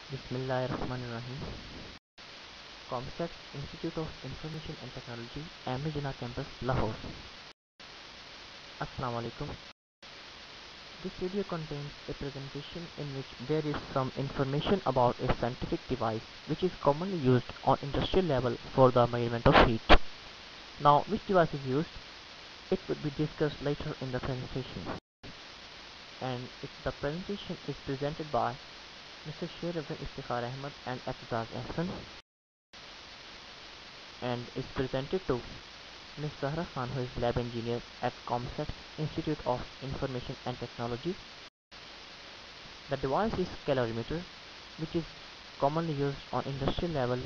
Bismillahirrahmanirrahim. Comsat Institute of Information and Technology, Ahmed campus, Lahore. Assalamu alaikum. This video contains a presentation in which there is some information about a scientific device which is commonly used on industrial level for the measurement of heat. Now, which device is used? It would be discussed later in the presentation. And the presentation is presented by Mr. Sherafghan Iftikhar Ahmed and Ahmed, and is presented to Ms. Sherafghan, who is lab engineer at ComSat's Institute of Information and Technology. The device is calorimeter, which is commonly used on industrial level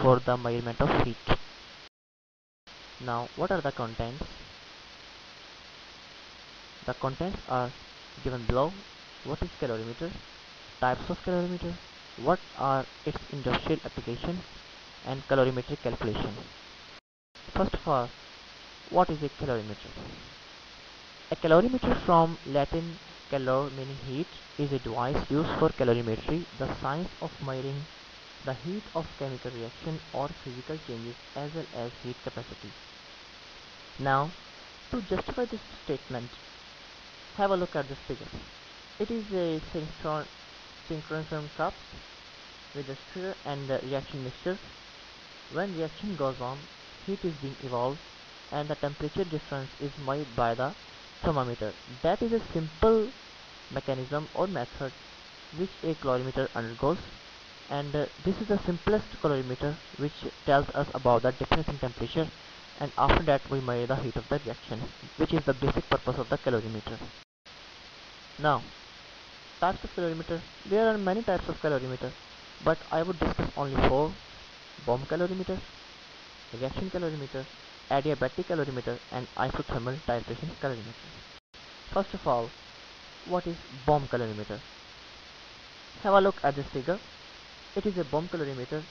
for the measurement of heat. Now, what are the contents? The contents are given below. What is calorimeter? Types of calorimeter? What are its industrial applications? And calorimetric calculation. First of all, what is a calorimeter? A calorimeter, from Latin calor meaning heat, is a device used for calorimetry, the science of measuring the heat of chemical reaction or physical changes as well as heat capacity. Now, to justify this statement, have a look at this figure. It is a synchronous cups with a stir and the reaction mixture. When reaction goes on, heat is being evolved and the temperature difference is measured by the thermometer. That is a simple mechanism or method which a calorimeter undergoes, and this is the simplest calorimeter which tells us about the difference in temperature, and after that we measure the heat of the reaction, which is the basic purpose of the calorimeter. Now, types of calorimeter. There are many types of calorimeter, but I would discuss only four: bomb calorimeter, reaction calorimeter, adiabatic calorimeter, and isothermal titration calorimeter. First of all, what is bomb calorimeter? Have a look at this figure. It is a bomb calorimeter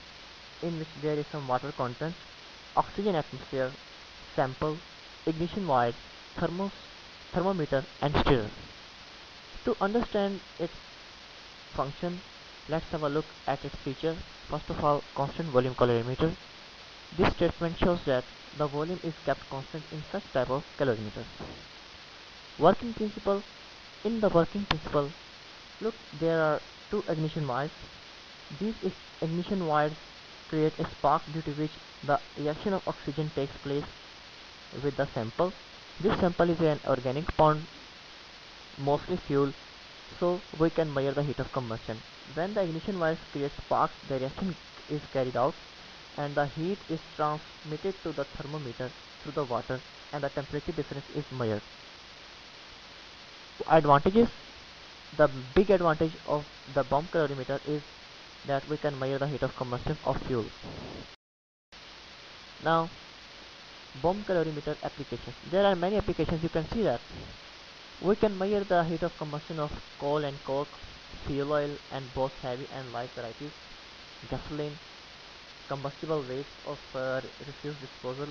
in which there is some water content, oxygen atmosphere, sample, ignition wires, thermometer, and stirrer. To understand its function, let's have a look at its feature. First of all, constant volume calorimeter. This statement shows that the volume is kept constant in such type of calorimeters. Working principle. In the working principle, look, there are two ignition wires. These ignition wires create a spark due to which the reaction of oxygen takes place with the sample. This sample is an organic compound, mostly fuel, so we can measure the heat of combustion. When the ignition wires create sparks, the reaction is carried out and the heat is transmitted to the thermometer through the water and the temperature difference is measured. Advantages. The big advantage of the bomb calorimeter is that we can measure the heat of combustion of fuel. Now, bomb calorimeter applications. There are many applications. You can see that we can measure the heat of combustion of coal and coke, fuel oil, and both heavy and light varieties, gasoline, combustible waste of refuse disposal,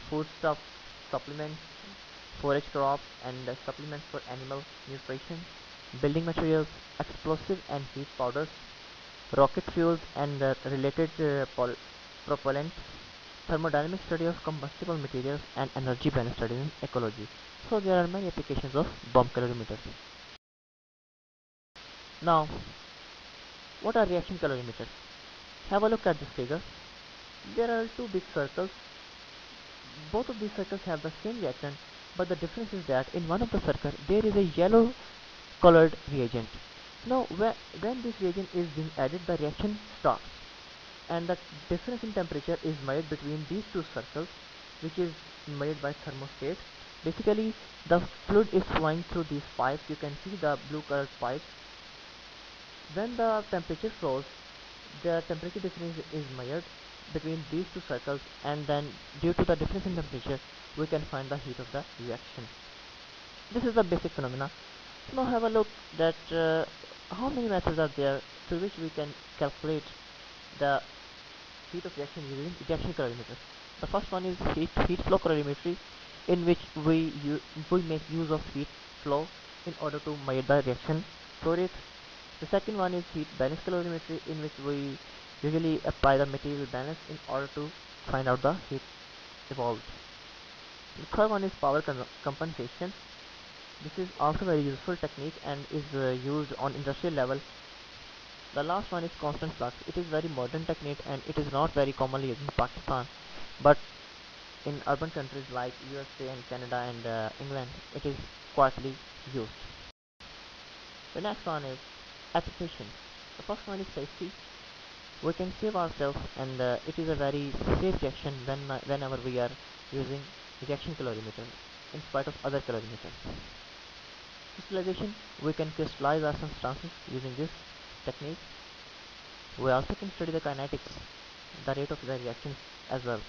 foodstuffs, supplements, forage crops, and supplements for animal nutrition, building materials, explosive and heat powders, rocket fuels, and related propellants, thermodynamic study of combustible materials, and energy balance studies in ecology. So there are many applications of bomb calorimeters. Now, what are reaction calorimeters? Have a look at this figure. There are two big circles. Both of these circles have the same reactant, but the difference is that in one of the circles there is a yellow colored reagent. Now, when this reagent is being added, the reaction starts, and the difference in temperature is made between these two circles, which is made by thermostat. Basically, the fluid is flowing through these pipes. You can see the blue colored pipes. When the temperature flows, the temperature difference is measured between these two circles, and then due to the difference in temperature we can find the heat of the reaction. This is the basic phenomena. Now have a look that how many methods are there through which we can calculate the heat of reaction using reaction calorimeters. The first one is heat flow calorimetry, in which we make use of heat flow in order to measure the reaction flow rate. The second one is heat balance calorimetry, in which we usually apply the material balance in order to find out the heat evolved. The third one is power compensation. This is also very useful technique and is used on industrial level. The last one is constant flux. It is very modern technique and it is not very commonly used in Pakistan, but in urban countries like USA and Canada and England, it is quietly used. The next one is application. The first one is safety. We can save ourselves, and it is a very safe reaction whenever we are using reaction calorimeter in spite of other calorimeters. Crystallization. We can crystallize our substances using this technique. We also can study the kinetics, the rate of the reactions as well.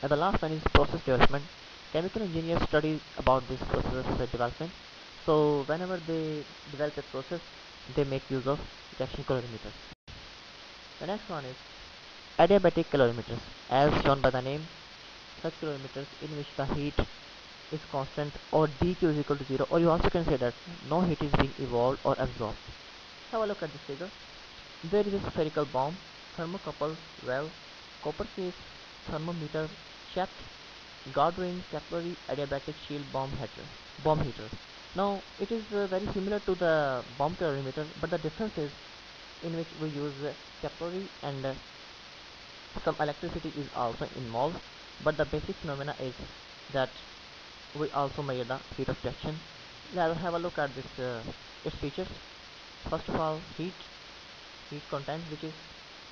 And the last one is process development. Chemical engineers study about this process development. So whenever they develop a process, they make use of reaction calorimeters. The next one is adiabatic calorimeters. As shown by the name, such calorimeters in which the heat is constant or dq is equal to 0, or you also can say that no heat is being evolved or absorbed. Have a look at this figure. There is a spherical bomb, thermocouple, valve, copper case, thermometer, shaft, guard ring, capillary, adiabatic shield bomb heater. Now it is very similar to the bomb calorimeter, but the difference is in which we use capillary and some electricity is also involved, but the basic phenomena is that we also measure the heat of reaction. Let's have a look at this its features. First of all, heat content, which is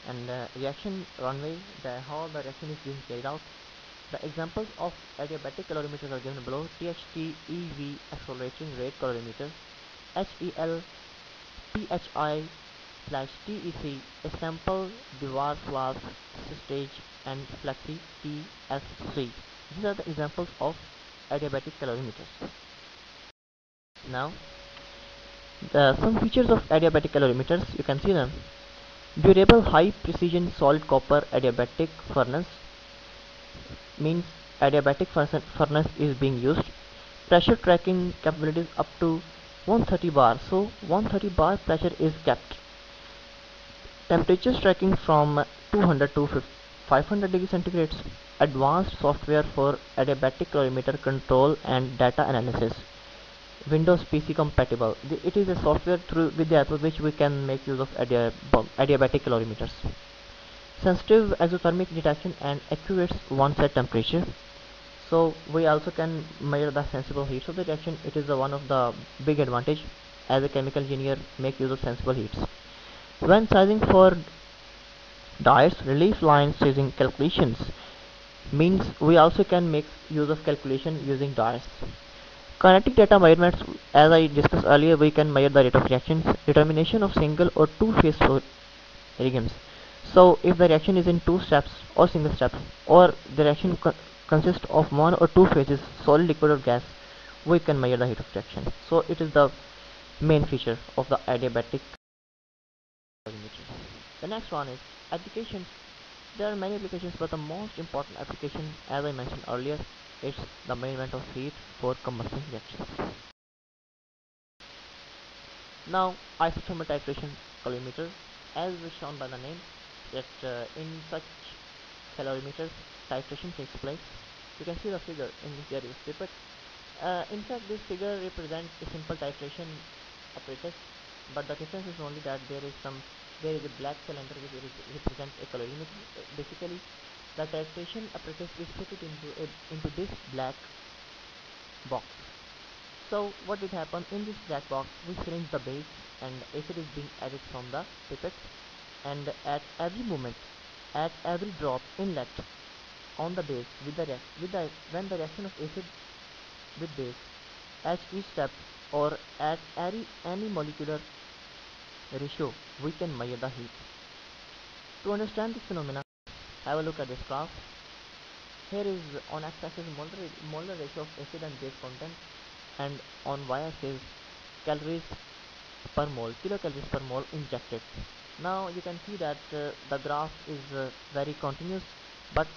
and reaction runway, how the reaction is being carried out. The examples of adiabatic calorimeters are given below: THT EV accelerating rate calorimeter, HEL PHI slash TEC, a sample Dewar flask stage, and Flexi TSC. These are the examples of adiabatic calorimeters. Now, some features of adiabatic calorimeters, you can see them. Durable high precision solid copper adiabatic furnace, means adiabatic furnace is being used. Pressure tracking capabilities up to 130 bar, so 130 bar pressure is kept. Temperature tracking from 200 to 500 degrees centigrade. Advanced software for adiabatic calorimeter control and data analysis. Windows PC compatible. It is a software through with the help of which we can make use of adiabatic calorimeters. Sensitive exothermic detection and accurate one set temperature. So we also can measure the sensible heats of the reaction. It is one of the big advantage as a chemical engineer make use of sensible heats. When sizing for diets, relief line sizing calculations, means we also can make use of calculation using diets. Kinetic data measurements, as I discussed earlier, we can measure the rate of reactions, determination of single or two phase flow reactions. So if the reaction is in two steps or single steps, or the reaction consists of one or two phases, solid, liquid or gas, we can measure the heat of reaction. So it is the main feature of the adiabatic calorimeter. The next one is applications. There are many applications, but the most important application, as I mentioned earlier, is the measurement of heat for combustion reactions. Now, isothermal titration calorimeter, as shown by the name, that in such calorimeters, titration takes place. You can see the figure in which there is a pipette. In fact, this figure represents a simple titration apparatus, but the difference is only that there is a black cylinder which represents a calorimeter. Basically, the titration apparatus is fitted into this black box. So what did happen in this black box? We syringe the base and acid is being added from the pipette, and at every moment, at every drop inlet on the base when the reaction of acid with base, at each step or at any molecular ratio, we can measure the heat. To understand this phenomena, have a look at this graph. Here is on x-axis molar ratio of acid and base content, and on y-axis calories per mole, kilocalories per mole injected. Now you can see that the graph is very continuous, but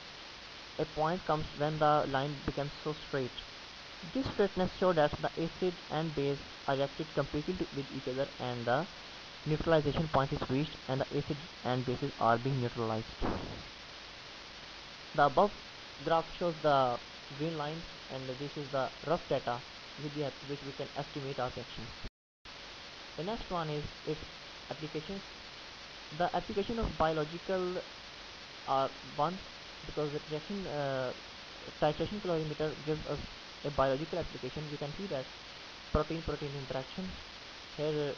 a point comes when the line becomes so straight. This straightness shows that the acid and base are reacted completely with each other, and the neutralization point is reached and the acid and bases are being neutralized. The above graph shows the green lines and this is the rough data with which we can estimate our reactions. The next one is its applications. The application of biological are one because the titration calorimeter gives us a biological application. We can see that protein-protein interaction here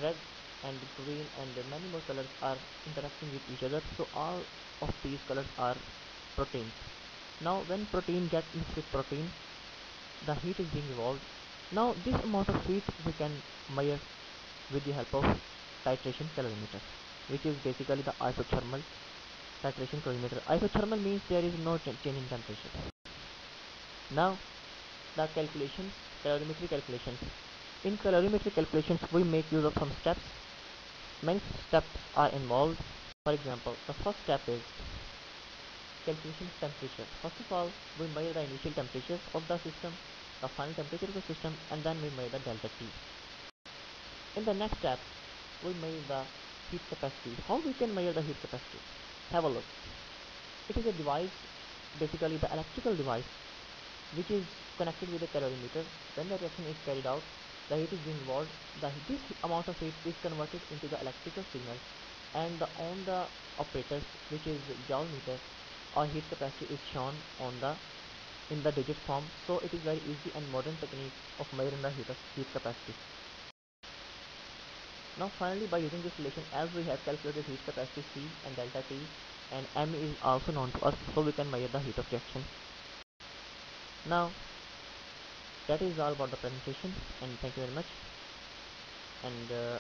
red and green and many more colors are interacting with each other, so all of these colors are proteins. Now when protein gets mixed with protein, the heat is being evolved. Now this amount of heat we can measure with the help of titration calorimeter, which is basically the isothermal titration calorimeter. Isothermal means there is no change in temperature. Now the calculations, calorimetry calculations. In calorimetry calculations we make use of some steps. Many steps are involved. For example, the first step is calculation of temperature. First of all, we measure the initial temperature of the system, the final temperature of the system, and then we measure the delta T. In the next step, we measure the heat capacity. How we can measure the heat capacity? Have a look. It is a device, basically the electrical device, which is connected with a calorimeter. When the reaction is carried out, the heat is being evolved. This amount of heat is converted into the electrical signal, and on the operators, which is joule meter, our heat capacity is shown on the in the digit form. So it is very easy and modern technique of measuring the heat capacity. Now finally, by using this relation, as we have calculated heat capacity C and delta T, and M is also known to us, so we can measure the heat of reaction. Now that is all about the presentation, and thank you very much. And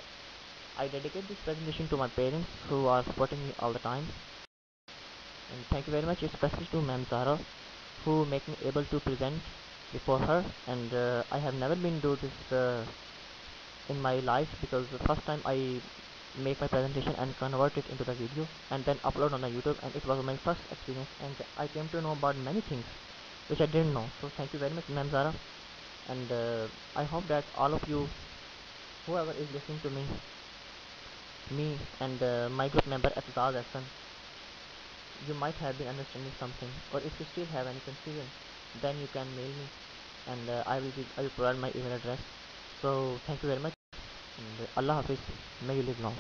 I dedicate this presentation to my parents who are supporting me all the time. And thank you very much, especially to Ma'am Zara, who make me able to present before her. And I have never been do this in my life, because the first time I make my presentation and convert it into the video and then upload on the YouTube, and it was my first experience, and I came to know about many things which I didn't know. So thank you very much, Ma'am Zara, and I hope that all of you, whoever is listening to me and my group member at Zaz Hassan, you might have been understanding something, or if you still have any confusion, then you can mail me, and I will provide my email address. So thank you very much, and Allah Hafiz. May you live long.